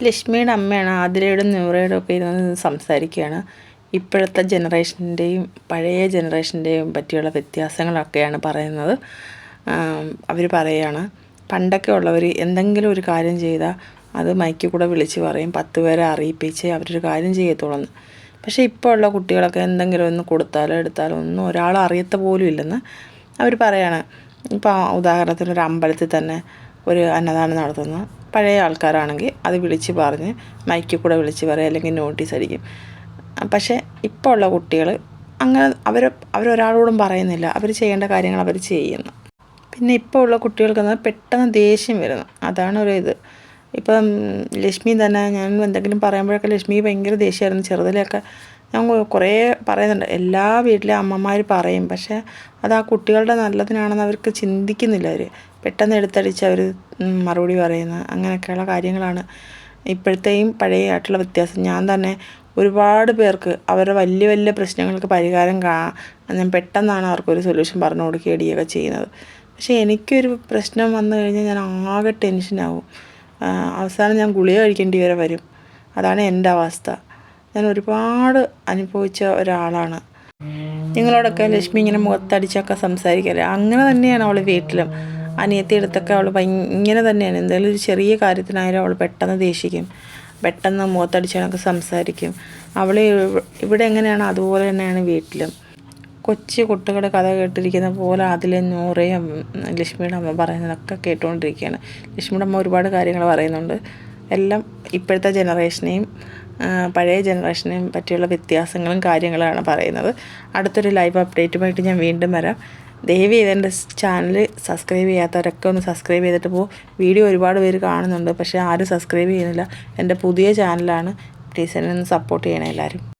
ലക്ഷ്മിയുടെ അമ്മയാണ് ആതിരയുടെ നൂറയുടെ ഒക്കെ ഇരുന്ന് സംസാരിക്കുകയാണ്. ഇപ്പോഴത്തെ ജനറേഷൻ്റെയും പഴയ ജനറേഷൻ്റെയും പറ്റിയുള്ള വ്യത്യാസങ്ങളൊക്കെയാണ് പറയുന്നത്. അവർ പറയുകയാണ്, പണ്ടൊക്കെ ഉള്ളവർ എന്തെങ്കിലും ഒരു കാര്യം ചെയ്താൽ അത് മൈക്കിൽ കൂടെ വിളിച്ച് പറയും, 10 പേരെ അറിയിപ്പിച്ച് അവരൊരു കാര്യം ചെയ്യത്തുള്ളൂ. പക്ഷേ ഇപ്പോൾ ഉള്ള കുട്ടികളൊക്കെ എന്തെങ്കിലും ഒന്ന് കൊടുത്താലോ എടുത്താലോ ഒന്നും ഒരാൾ അറിയത്ത പോലും ഇല്ലെന്ന് അവർ പറയാണ്. ഇപ്പോൾ ഉദാഹരണത്തിന് ഒരു അമ്പലത്തിൽ തന്നെ ഒരു അന്നദാനം നടത്തുന്നു. പഴയ ആൾക്കാരാണെങ്കിൽ അത് വിളിച്ച് പറഞ്ഞ് മൈക്കിൽ കൂടെ വിളിച്ച് പറയും, അല്ലെങ്കിൽ നോട്ടീസ് അടിക്കും. പക്ഷേ ഇപ്പോൾ ഉള്ള കുട്ടികൾ അങ്ങനെ അവരൊരാളോടും പറയുന്നില്ല, അവർ ചെയ്യേണ്ട കാര്യങ്ങൾ അവർ ചെയ്യുന്നു. പിന്നെ ഇപ്പോൾ ഉള്ള കുട്ടികൾക്ക് പെട്ടെന്ന് ദേഷ്യം വരുന്നു, അതാണ് ഒരു ഇത്. ഇപ്പം ലക്ഷ്മി തന്നെ, ഞാൻ എന്തെങ്കിലും പറയുമ്പോഴൊക്കെ ലക്ഷ്മി ഭയങ്കര ദേഷ്യമായിരുന്നു. ചെറുതിലൊക്കെ ഞാൻ കുറേ പറയുന്നുണ്ട്, എല്ലാ വീട്ടിലെ അമ്മമാർ പറയും, പക്ഷേ അത് ആ കുട്ടികളുടെ നല്ലതിനാണെന്ന് അവർക്ക് ചിന്തിക്കുന്നില്ല. അവർ പെട്ടെന്ന് എടുത്തടിച്ച് അവർ മറുപടി പറയുന്ന അങ്ങനെയൊക്കെയുള്ള കാര്യങ്ങളാണ് ഇപ്പോഴത്തെയും പഴയ ആയിട്ടുള്ള വ്യത്യാസം. ഞാൻ തന്നെ ഒരുപാട് പേർക്ക് അവരുടെ വലിയ വലിയ പ്രശ്നങ്ങൾക്ക് പരിഹാരം ഞാൻ പെട്ടെന്നാണ് അവർക്കൊരു സൊല്യൂഷൻ പറഞ്ഞു കൊടുക്കുകയും ഇടിയൊക്കെ ചെയ്യുന്നത്. പക്ഷേ എനിക്കൊരു പ്രശ്നം വന്നു കഴിഞ്ഞാൽ ഞാൻ ആകെ ടെൻഷനാവും. അവസാനം ഞാൻ ഗുളിക കഴിക്കേണ്ടി വരെ വരും. അതാണ് എൻ്റെ അവസ്ഥ. ഞാൻ ഒരുപാട് അനുഭവിച്ച ഒരാളാണ്. നിങ്ങളോടൊക്കെ ലക്ഷ്മി ഇങ്ങനെ മുഖത്തടിച്ചൊക്കെ സംസാരിക്കല്ലേ, അങ്ങനെ തന്നെയാണ് അവൾ വീട്ടിലും. അനിയത്തിയെടുത്തൊക്കെ അവൾ ഇങ്ങനെ തന്നെയാണ്. എന്തെങ്കിലും ഒരു ചെറിയ കാര്യത്തിനായാലും അവൾ പെട്ടെന്ന് ദേഷിക്കും, പെട്ടെന്ന് മുഖത്തടിച്ചൊക്കെ സംസാരിക്കും. അവൾ ഇവിടെ എങ്ങനെയാണ് അതുപോലെ തന്നെയാണ് വീട്ടിലും. കൊച്ചു കുട്ടികളുടെ കഥ കേട്ടിരിക്കുന്ന പോലെ അതിലെ നൂറയും ലക്ഷ്മിയുടെ അമ്മ പറയുന്നതൊക്കെ കേട്ടുകൊണ്ടിരിക്കുകയാണ്. ലക്ഷ്മിയുടെ അമ്മ ഒരുപാട് കാര്യങ്ങൾ പറയുന്നുണ്ട്. എല്ലാം ഇപ്പോഴത്തെ ജനറേഷനെയും പഴയ ജനറേഷനെയും പറ്റിയുള്ള വ്യത്യാസങ്ങളും കാര്യങ്ങളാണ് പറയുന്നത്. അടുത്തൊരു ലൈവ് അപ്ഡേറ്റുമായിട്ട് ഞാൻ വീണ്ടും വരാം. ദയവ് ചെയ്ത് എൻ്റെ ചാനൽ സബ്സ്ക്രൈബ് ചെയ്യാത്തവരൊക്കെ ഒന്ന് സബ്സ്ക്രൈബ് ചെയ്തിട്ട് പോകും. വീഡിയോ ഒരുപാട് പേര് കാണുന്നുണ്ട്, പക്ഷേ ആരും സബ്സ്ക്രൈബ് ചെയ്യുന്നില്ല. എൻ്റെ പുതിയ ചാനലാണ്. പ്ലീസ് എന്നെ ഒന്ന് സപ്പോർട്ട് ചെയ്യണേ എല്ലാവരും.